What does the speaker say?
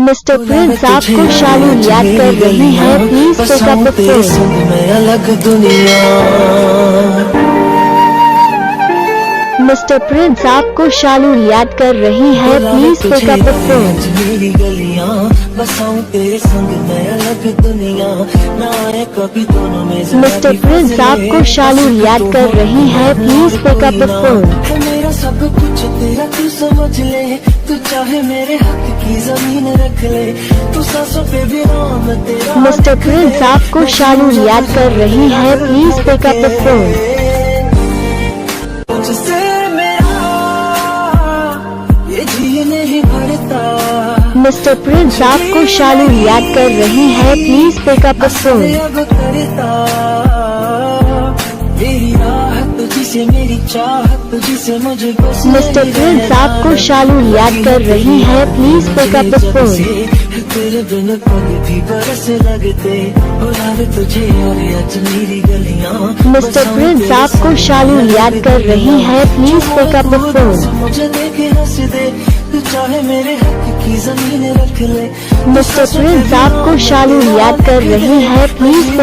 Mister Prince आपको शालू याद कर रही है, please pick up the phone. Mister Prince आपको शालू याद कर रही है, please pick up the phone. Mister Prince आपको शालू याद कर रही है, please pick up the phone. मेरा सब कुछ तेरा तू समझ ले, तू चाहे मेरे हक की जमीन रख ले, तू सांसों पे भी नाम तेरा। मिस्टर प्रिंस आपको शालू याद कर रही है, please pick up the phone. तुझसे मेरा ये जी नहीं भरता। मिस्टर प्रिंस आपको शालू याद कर रही है, please pick up the phone. अब करता मेरी राहत तुझसे, मेरी चाहत तुझसे मुझे। मिस्टर प्रिंस आपको शालू याद कर रही है, please pick up the phone. तेरे बिन पग भी बरस लगते, बुलावे तुझे और आज मेरी गलियां। मिस्टर प्रिंस आपको शालू याद कर रही है, please pick up the phone. मुझे देखे हंस दे, तू चाहे मेरे हक की जमीन रख ले। मिस्टर प्रिंस आपको शालू याद कर रही है, प्लीज